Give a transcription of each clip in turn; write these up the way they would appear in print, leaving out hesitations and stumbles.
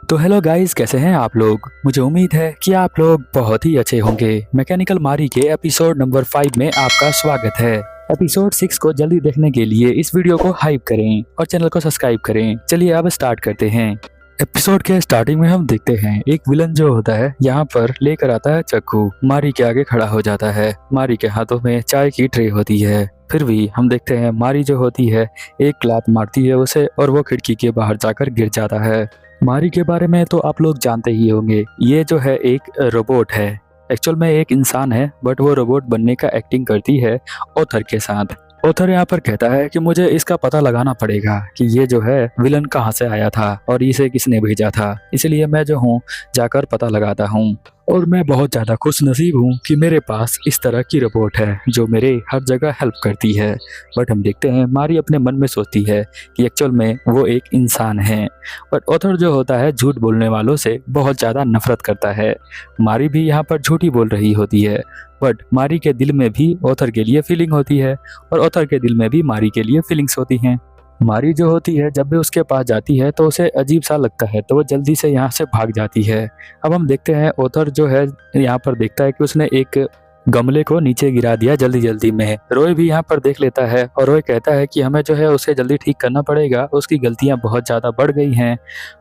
तो hello guys, कैसे हैं आप लोग। मुझे उम्मीद है कि आप लोग बहुत ही अच्छे होंगे। मैकेनिकल मारी के एपिसोड नंबर 5 में आपका स्वागत है। एपिसोड 6 को जल्दी देखने के लिए इस वीडियो को हाइप करें और चैनल को सब्सक्राइब करें। चलिए अब स्टार्ट करते हैं। एपिसोड के स्टार्टिंग में हम देखते हैं एक विलन जो होता है यहाँ पर लेकर आता है चाकू। मारी के आगे खड़ा हो जाता है। मारी के हाथों में चाय की ट्रे होती है। फिर भी हम देखते हैं मारी जो होती है एक लात मारती है उसे और वो खिड़की के बाहर जाकर गिर जाता है। मारी के बारे में तो आप लोग जानते ही होंगे। ये जो है एक रोबोट है, एक्चुअल में एक इंसान है, बट वो रोबोट बनने का एक्टिंग करती है ओथर के साथ। ओथर यहाँ पर कहता है कि मुझे इसका पता लगाना पड़ेगा कि ये जो है विलन कहाँ से आया था और इसे किसने भेजा था, इसलिए मैं जो हूँ जाकर पता लगाता हूँ। और मैं बहुत ज़्यादा खुश नसीब हूँ कि मेरे पास इस तरह की रोबोट है जो मेरे हर जगह हेल्प करती है। बट हम देखते हैं मारी अपने मन में सोचती है कि एक्चुअल में वो एक इंसान है। बट ओथर जो होता है झूठ बोलने वालों से बहुत ज़्यादा नफरत करता है। मारी भी यहाँ पर झूठी बोल रही होती है, बट मारी के दिल में भी ओथर के लिए फीलिंग होती है और ओथर के दिल में भी मारी के लिए फीलिंग्स होती हैं। मारी जो होती है जब भी उसके पास जाती है तो उसे अजीब सा लगता है, तो वो जल्दी से यहाँ से भाग जाती है। अब हम देखते हैं ओथर जो है यहाँ पर देखता है कि उसने एक गमले को नीचे गिरा दिया जल्दी जल्दी में। रॉय भी यहाँ पर देख लेता है और रॉय कहता है कि हमें जो है उसे जल्दी ठीक करना पड़ेगा, उसकी गलतियाँ बहुत ज़्यादा बढ़ गई हैं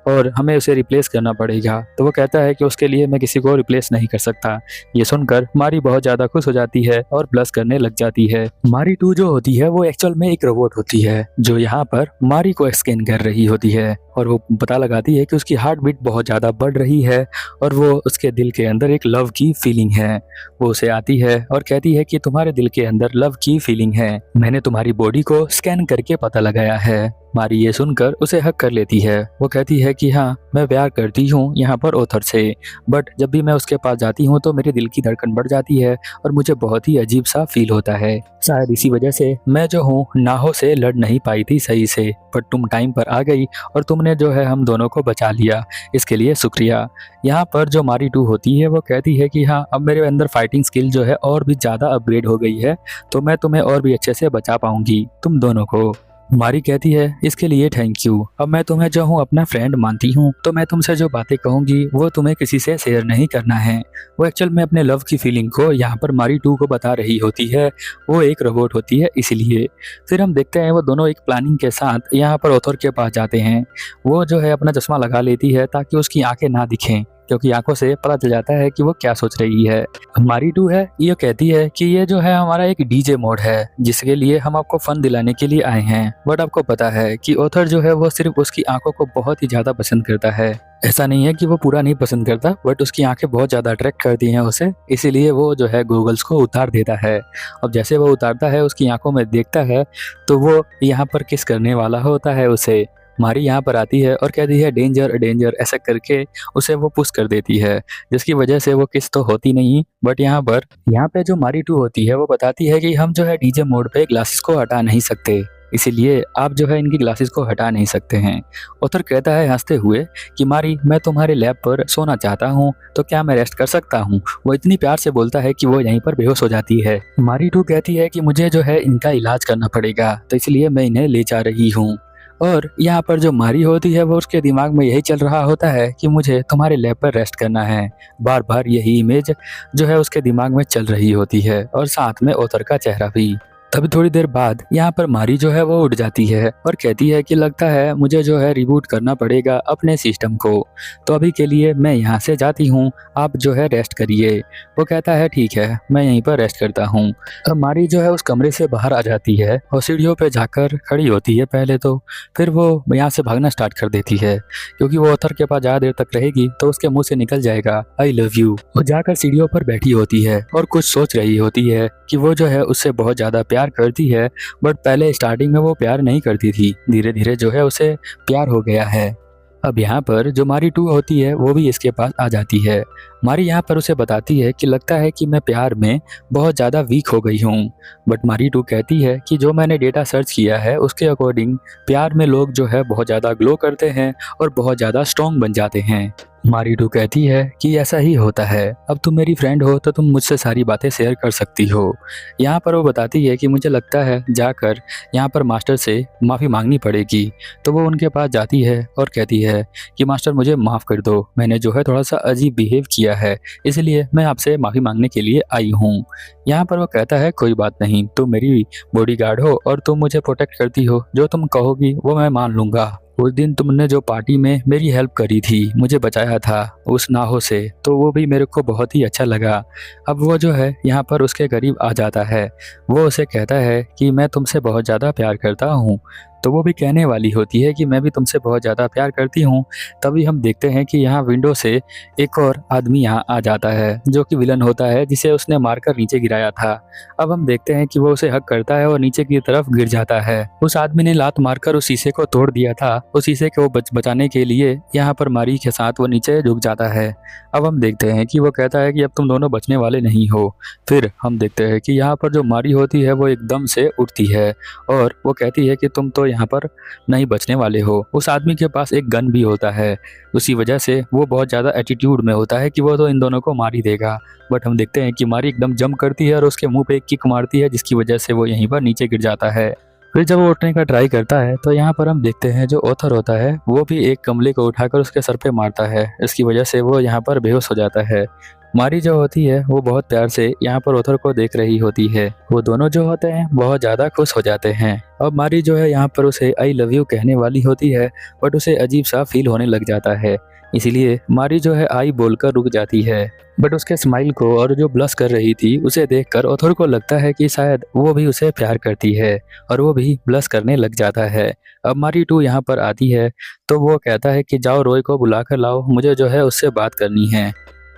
और हमें उसे रिप्लेस करना पड़ेगा। तो वो कहता है कि उसके लिए मैं किसी को रिप्लेस नहीं कर सकता। ये सुनकर मारी बहुत ज़्यादा खुश हो जाती है और ब्लश करने लग जाती है। मारी 2 जो होती है वो एक्चुअल में एक रोबोट होती है जो यहाँ पर मारी को स्कैन कर रही होती है और वो पता लगाती है कि उसकी हार्ट बीट बहुत ज़्यादा बढ़ रही है और वो उसके दिल के अंदर एक लव की फीलिंग है। वो उसे आती है और कहती है कि तुम्हारे दिल के अंदर लव की फीलिंग है, मैंने तुम्हारी बॉडी को स्कैन करके पता लगाया है। मारी ये सुनकर उसे हक कर लेती है। वो कहती है कि हाँ, मैं प्यार करती हूँ यहाँ पर ओथर से, बट जब भी मैं उसके पास जाती हूँ तो मेरे दिल की धड़कन बढ़ जाती है और मुझे बहुत ही अजीब सा फील होता है। शायद इसी वजह से मैं जो हूँ नाहों से लड़ नहीं पाई थी सही से, बट तुम टाइम पर आ गई और तुमने जो है हम दोनों को बचा लिया, इसके लिए शुक्रिया। यहाँ पर जो मारी 2 होती है वो कहती है कि हाँ, अब मेरे अंदर फाइटिंग स्किल जो है और भी ज़्यादा अपग्रेड हो गई है, तो मैं तुम्हें और भी अच्छे से बचा पाऊंगी तुम दोनों को। मारी कहती है इसके लिए थैंक यू। अब मैं तुम्हें जो हूँ अपना फ्रेंड मानती हूँ, तो मैं तुमसे जो बातें कहूँगी वो तुम्हें किसी से शेयर नहीं करना है। वो एक्चुअल में अपने लव की फीलिंग को यहाँ पर मारी 2 को बता रही होती है। वो एक रोबोट होती है इसलिए। फिर हम देखते हैं वो दोनों एक प्लानिंग के साथ यहाँ पर ओथर के पास जाते हैं। वो जो है अपना चश्मा लगा लेती है ताकि उसकी आंखें ना दिखें, क्योंकि आंखों से पता चल जाता है कि वो क्या सोच रही है। हमारी 2 है ये कहती है कि ये जो है हमारा एक डीजे मोड है जिसके लिए हम आपको फन दिलाने के लिए आए हैं। बट आपको पता है कि ओथर जो है वो सिर्फ उसकी आंखों को बहुत ही ज्यादा पसंद करता है। ऐसा नहीं है कि वो पूरा नहीं पसंद करता, बट उसकी आंखें बहुत ज्यादा अट्रैक्ट करती हैं उसे, इसीलिए वो जो है गूगल्स को उतार देता है। अब जैसे वो उतारता है उसकी आंखों में देखता है तो वो यहाँ पर किस करने वाला होता है उसे। मारी यहाँ पर आती है और कहती है डेंजर डेंजर, ऐसा करके उसे वो पुश कर देती है, जिसकी वजह से वो किस तो होती नहीं। बट यहाँ पे जो मारी 2 होती है वो बताती है कि हम जो है डीजे मोड पे ग्लासेस को हटा नहीं सकते, इसीलिए आप जो है इनकी ग्लासेस को हटा नहीं सकते हैं। ओथर कहता है हंसते हुए कि मारी, मैं तुम्हारे लैब पर सोना चाहता हूँ, तो क्या मैं रेस्ट कर सकता हूँ। वो इतनी प्यार से बोलता है कि वो यहीं पर बेहोश हो जाती है। मारी 2 कहती है कि मुझे जो है इनका इलाज करना पड़ेगा, तो इसलिए मैं इन्हें ले जा रही हूँ। और यहाँ पर जो मारी होती है वो उसके दिमाग में यही चल रहा होता है कि मुझे तुम्हारे लैब पर रेस्ट करना है। बार बार यही इमेज जो है उसके दिमाग में चल रही होती है और साथ में ओथर का चेहरा भी। तभी थोड़ी देर बाद यहाँ पर मारी जो है वो उठ जाती है और कहती है कि लगता है मुझे जो है रिबूट करना पड़ेगा अपने सिस्टम को, तो अभी के लिए मैं यहाँ से जाती हूँ, आप जो है रेस्ट करिए। वो कहता है ठीक है, मैं यहीं पर रेस्ट करता हूँ। अब मारी जो है उस कमरे से बाहर आ जाती है और सीढ़ियों पे जाकर खड़ी होती है पहले तो, फिर वो यहाँ से भागना स्टार्ट कर देती है, क्योंकि वो ओथर के पास ज़्यादा देर तक रहेगी तो उसके मुँह से निकल जाएगा आई लव यू। वो जाकर सीढ़ियों पर बैठी होती है और कुछ सोच रही होती है कि वो जो है उससे बहुत ज़्यादा प्यार करती है, बट पहले स्टार्टिंग में वो प्यार नहीं करती थी, धीरे धीरे जो है उसे प्यार हो गया है। अब यहाँ पर जो मारी 2 होती है वो भी इसके पास आ जाती है। मारी यहाँ पर उसे बताती है कि लगता है कि मैं प्यार में बहुत ज़्यादा वीक हो गई हूँ, बट मारी 2 कहती है कि जो मैंने डेटा सर्च किया है उसके अकॉर्डिंग प्यार में लोग जो है बहुत ज़्यादा ग्लो करते हैं और बहुत ज़्यादा स्ट्रॉन्ग बन जाते हैं। मारीटू कहती है कि ऐसा ही होता है, अब तुम मेरी फ्रेंड हो तो तुम मुझसे सारी बातें शेयर कर सकती हो। यहाँ पर वो बताती है कि मुझे लगता है जाकर यहाँ पर मास्टर से माफ़ी मांगनी पड़ेगी। तो वो उनके पास जाती है और कहती है कि मास्टर मुझे माफ़ कर दो, मैंने जो है थोड़ा सा अजीब बिहेव किया है, इसलिए मैं आपसे माफ़ी मांगने के लिए आई हूँ। यहाँ पर वो कहता है कोई बात नहीं, तुम मेरी बॉडीगार्ड हो और तुम मुझे प्रोटेक्ट करती हो, जो तुम कहोगी वो मैं मान लूँगा। उस दिन तुमने जो पार्टी में मेरी हेल्प करी थी, मुझे बचाया था उस नाव से, तो वो भी मेरे को बहुत ही अच्छा लगा। अब वो जो है यहाँ पर उसके करीब आ जाता है। वो उसे कहता है कि मैं तुमसे बहुत ज़्यादा प्यार करता हूँ। तो वो भी कहने वाली होती है कि मैं भी तुमसे बहुत ज़्यादा प्यार करती हूँ। तभी हम देखते हैं कि यहाँ विंडो से एक और आदमी यहाँ आ जाता है, जो कि विलन होता है, जिसे उसने मारकर नीचे गिराया था। अब हम देखते हैं कि वो उसे हक करता है और नीचे की तरफ गिर जाता है। उस आदमी ने लात मारकर उस शीशे को तोड़ दिया था। उस शीशे को बचाने के लिए यहाँ पर मारी के साथ वो नीचे झुक जाता है। अब हम देखते हैं कि वो कहता है कि अब तुम दोनों बचने वाले नहीं हो। फिर हम देखते हैं कि यहाँ पर जो मारी होती है वो एकदम से उठती है और वो कहती है कि तुम तो यहाँ पर नहीं बचने वाले हो। उस आदमी के पास एक गन भी होता है, उसी वजह से वो बहुत ज़्यादा एटीट्यूड में होता है कि वो तो इन दोनों को मार ही देगा। बट हम देखते हैं कि मारी एकदम जंप करती है और उसके मुंह पे एक किक मारती है, जिसकी वजह से वो यहीं पर नीचे गिर जाता है। फिर जब वो उठने का ट्राई करता है तो यहाँ पर हम देखते हैं जो ऑथर होता है वो भी एक कमले को उठाकर उसके सर पे मारता है। इसकी वजह से वो यहाँ पर बेहोश हो जाता है। मारी जो होती है वो बहुत प्यार से यहाँ पर ऑथर को देख रही होती है। वो दोनों जो होते हैं बहुत ज़्यादा खुश हो जाते हैं। अब मारी जो है यहाँ पर उसे आई लव यू कहने वाली होती है, बट उसे अजीब सा फील होने लग जाता है। इसलिए मारी जो है आई बोलकर रुक जाती है। बट उसके स्माइल को और जो ब्लश कर रही थी उसे देखकर ऑथर को लगता है कि शायद वो भी उसे प्यार करती है और वो भी ब्लश करने लग जाता है। अब मारी टू यहाँ पर आती है तो वो कहता है कि जाओ रॉय को बुला कर लाओ, मुझे जो है उससे बात करनी है।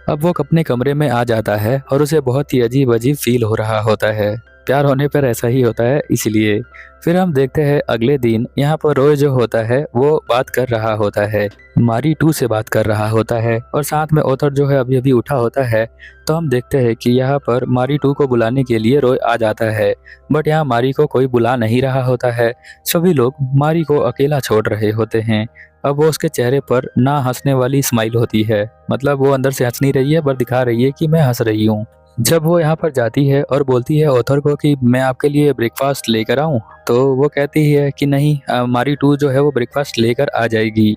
अब वो अपने कमरे में आ जाता है और उसे बहुत ही अजीब अजीब फील हो रहा होता है। प्यार होने पर ऐसा ही होता है, इसलिए फिर हम देखते हैं अगले दिन यहाँ पर रॉय जो होता है वो बात कर रहा होता है, मारी टू से बात कर रहा होता है और साथ में ऑथर जो है अभी अभी उठा होता है। तो हम देखते हैं कि यहाँ पर मारी टू को बुलाने के लिए रॉय आ जाता है, बट यहाँ मारी को कोई बुला नहीं रहा होता है। सभी लोग मारी को अकेला छोड़ रहे होते हैं। अब वो उसके चेहरे पर ना हंसने वाली स्माइल होती है, मतलब वो अंदर से हंस नहीं रही है पर दिखा रही है कि मैं हंस रही हूँ। जब वो यहाँ पर जाती है और बोलती है ऑथर को कि मैं आपके लिए ब्रेकफास्ट लेकर आऊँ, तो वो कहती है कि नहीं, मारी टू जो है वो ब्रेकफास्ट लेकर आ जाएगी।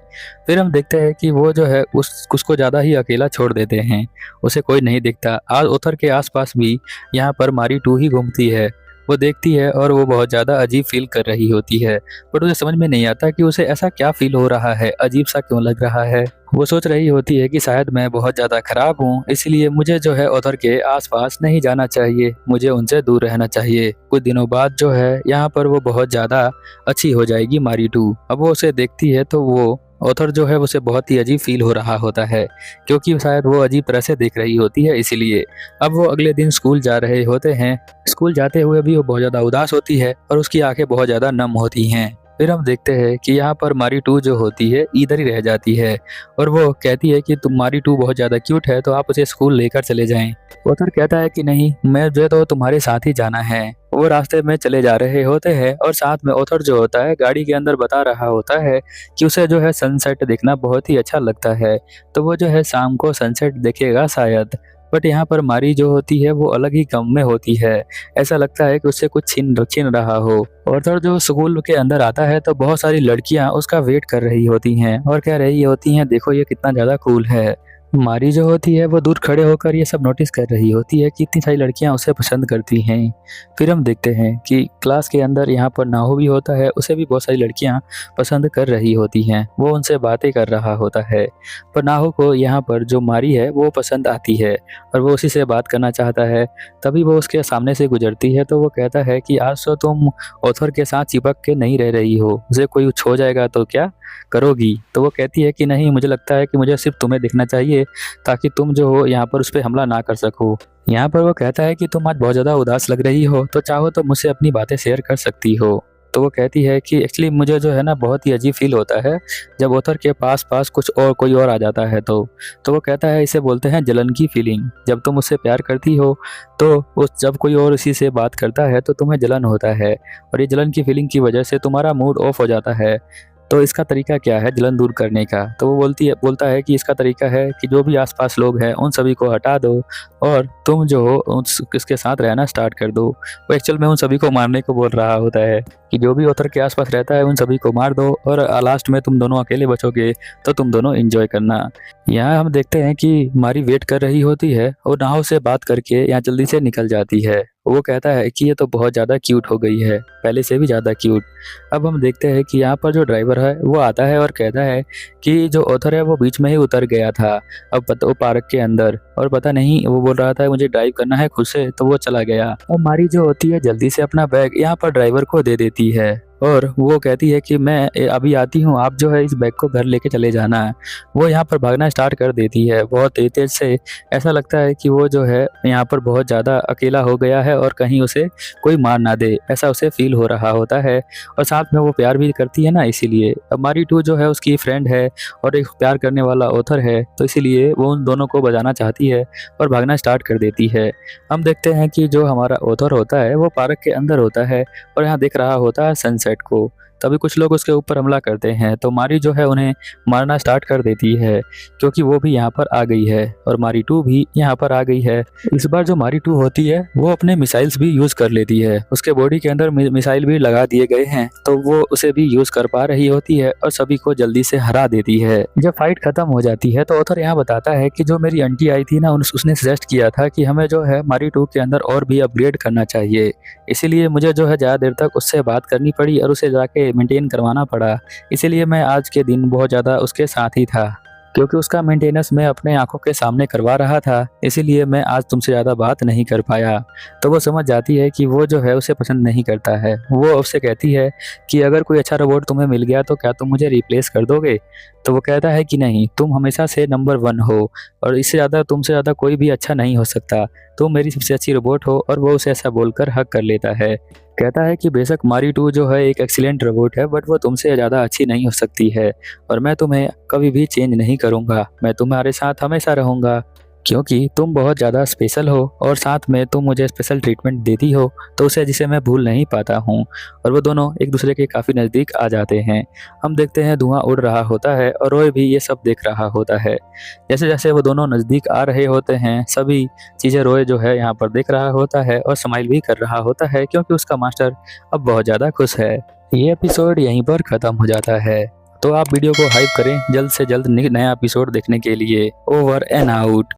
फिर हम देखते हैं कि वो जो है उसको ज़्यादा ही अकेला छोड़ देते हैं, उसे कोई नहीं दिखता। आज ऑथर के आसपास भी यहाँ पर मारी टू ही घूमती है। वो देखती है और वो बहुत ज़्यादा अजीब फील कर रही होती है, बट उसे समझ में नहीं आता कि उसे ऐसा क्या फील हो रहा है, अजीब सा क्यों लग रहा है। वो सोच रही होती है कि शायद मैं बहुत ज़्यादा खराब हूँ, इसलिए मुझे जो है ऑथर के आसपास नहीं जाना चाहिए, मुझे उनसे दूर रहना चाहिए। कुछ दिनों बाद जो है यहाँ पर वो बहुत ज़्यादा अच्छी हो जाएगी मारी टू। अब वो उसे देखती है तो वो ऑथर जो है उसे बहुत ही अजीब फील हो रहा होता है, क्योंकि शायद वो अजीब तरह से देख रही होती है, इसीलिए। अब वो अगले दिन स्कूल जा रहे होते हैं। स्कूल जाते हुए भी वो बहुत ज़्यादा उदास होती है और उसकी आंखें बहुत ज़्यादा नम होती हैं। फिर हम देखते हैं कि यहाँ पर मारी टू जो होती है इधर ही रह जाती है और वो कहती है कि मारी टू बहुत ज़्यादा क्यूट है, तो आप उसे स्कूल लेकर चले जाएं। ऑथर कहता है कि नहीं, मैं जो तो तुम्हारे साथ ही जाना है। वो रास्ते में चले जा रहे होते हैं और साथ में ऑथर जो होता है गाड़ी के अंदर बता रहा होता है कि उसे जो है सनसेट देखना बहुत ही अच्छा लगता है, तो वो जो है शाम को सनसेट देखेगा शायद। बट यहाँ पर मारी जो होती है वो अलग ही गम में होती है, ऐसा लगता है कि उससे कुछ छीन रहा हो। ऑथर जो स्कूल के अंदर आता है तो बहुत सारी लड़कियां उसका वेट कर रही होती हैं और कह रही होती हैं देखो ये कितना ज़्यादा कूल है। मारी जो होती है वो दूर खड़े होकर ये सब नोटिस कर रही होती है कि इतनी सारी लड़कियां उसे पसंद करती हैं। फिर हम देखते हैं कि क्लास के अंदर यहाँ पर नाहो भी होता है, उसे भी बहुत सारी लड़कियां पसंद कर रही होती हैं। वो उनसे बातें कर रहा होता है, पर नाहो को यहाँ पर जो मारी है वो पसंद आती है और वो उसी से बात करना चाहता है। तभी वो उसके सामने से गुजरती है तो वो कहता है कि आज तो तुम ऑथर के साथ चिपक के नहीं रह रही हो, उसे कोई कुछ हो जाएगा तो क्या करोगी। तो वो कहती है कि नहीं, मुझे लगता है कि मुझे सिर्फ तुम्हें देखना चाहिए ताकि तुम जो हो यहाँ पर उस पर हमला ना कर सको। यहाँ पर वो कहता है कि तुम आज बहुत ज़्यादा उदास लग रही हो, तो चाहो तो मुझसे अपनी बातें शेयर कर सकती हो। तो वो कहती है कि एक्चुअली मुझे जो है ना बहुत ही अजीब फील होता है जब ऑथर के पास कुछ और कोई और आ जाता है तो वो कहता है इसे बोलते हैं जलन की फीलिंग। जब तुम उससे प्यार करती हो तो जब कोई और उसी से बात करता है तो तुम्हें जलन होता है और ये जलन की फीलिंग की वजह से तुम्हारा मूड ऑफ हो जाता है। तो इसका तरीका क्या है जलन दूर करने का? तो वो बोलता है कि इसका तरीका है कि जो भी आसपास लोग हैं उन सभी को हटा दो और तुम जो हो उसके साथ रहना स्टार्ट कर दो। वो एक्चुअल में उन सभी को मारने को बोल रहा होता है कि जो भी ऑथर के आसपास रहता है उन सभी को मार दो और लास्ट में तुम दोनों अकेले बचोगे तो तुम दोनों एंजॉय करना। यहाँ हम देखते हैं कि मारी वेट कर रही होती है और नाव से बात करके यहाँ जल्दी से निकल जाती है। वो कहता है कि ये तो बहुत ज़्यादा क्यूट हो गई है, पहले से भी ज़्यादा क्यूट। अब हम देखते हैं कि यहाँ पर जो ड्राइवर है वो आता है और कहता है कि जो ऑथर है वो बीच में ही उतर गया था अब वो पार्क के अंदर, और पता नहीं वो बोल रहा था मुझे ड्राइव करना है खुद से, तो वो चला गया। अब मारी जो होती है जल्दी से अपना बैग यहाँ पर ड्राइवर को दे देती है और वो कहती है कि मैं अभी आती हूँ, आप जो है इस बैग को घर लेके चले जाना है। वो यहाँ पर भागना स्टार्ट कर देती है बहुत तेज तेज से। ऐसा लगता है कि वो जो है यहाँ पर बहुत ज़्यादा अकेला हो गया है और कहीं उसे कोई मार ना दे, ऐसा उसे फील हो रहा होता है। और साथ में वो प्यार भी करती है ना, इसीलिए। अब मारी टू जो है उसकी फ्रेंड है और एक प्यार करने वाला ऑथर है, तो इसीलिए वो उन दोनों को बचाना चाहती है और भागना स्टार्ट कर देती है। हम देखते हैं कि जो हमारा ऑथर होता है वो पार्क के अंदर होता है और यहाँ देख रहा होता है सनसेट को। तभी कुछ लोग उसके ऊपर हमला करते हैं, तो मारी जो है उन्हें मारना स्टार्ट कर देती है क्योंकि वो भी यहाँ पर आ गई है और मारी टू भी यहाँ पर आ गई है। इस बार जो मारी टू होती है वो अपने मिसाइल्स भी यूज कर लेती है, उसके बॉडी के अंदर मिसाइल भी लगा दिए गए हैं, तो वो उसे भी यूज कर पा रही होती है और सभी को जल्दी से हरा देती है। जब फाइट खत्म हो जाती है तो ऑथर यहाँ बताता है कि जो मेरी आंटी आई थी ना, उसने सजेस्ट किया था कि हमें जो है मारी टू के अंदर और भी अपग्रेड करना चाहिए, इसीलिए मुझे जो है ज़्यादा देर तक उससे बात करनी पड़ी और उसे जाके मेंटेन करवाना पड़ा। इसीलिए मैं आज के दिन बहुत ज़्यादा उसके साथ ही था, क्योंकि उसका मेंटेनेंस मैं अपने आंखों के सामने करवा रहा था, इसीलिए मैं आज तुमसे ज़्यादा बात नहीं कर पाया। तो वो समझ जाती है कि वो जो है उसे पसंद नहीं करता है। वो उससे कहती है कि अगर कोई अच्छा रोबोट तुम्हें मिल गया तो क्या तुम मुझे रिप्लेस कर दोगे? तो वो कहता है कि नहीं, तुम हमेशा से नंबर 1 हो और इससे ज़्यादा तुमसे ज़्यादा कोई भी अच्छा नहीं हो सकता, तुम मेरी सबसे अच्छी रोबोट हो। और वो उसे ऐसा बोलकर हक कर लेता है। कहता है कि बेशक मारी टू जो है एक एक्सीलेंट रोबोट है, बट वो तुमसे ज़्यादा अच्छी नहीं हो सकती है और मैं तुम्हें कभी भी चेंज नहीं करूँगा, मैं तुम्हारे साथ हमेशा रहूँगा क्योंकि तुम बहुत ज़्यादा स्पेशल हो और साथ में तुम मुझे स्पेशल ट्रीटमेंट देती हो, तो उसे जिसे मैं भूल नहीं पाता हूँ। और वो दोनों एक दूसरे के काफ़ी नज़दीक आ जाते हैं। हम देखते हैं धुआं उड़ रहा होता है और रॉय भी ये सब देख रहा होता है। जैसे जैसे वो दोनों नज़दीक आ रहे होते हैं सभी चीज़ें रॉय जो है यहाँ पर देख रहा होता है और स्माइल भी कर रहा होता है क्योंकि उसका मास्टर अब बहुत ज़्यादा खुश है। ये एपिसोड यहीं पर ख़त्म हो जाता है, तो आप वीडियो को हाइप करें जल्द से जल्द नया एपिसोड देखने के लिए। Over and out.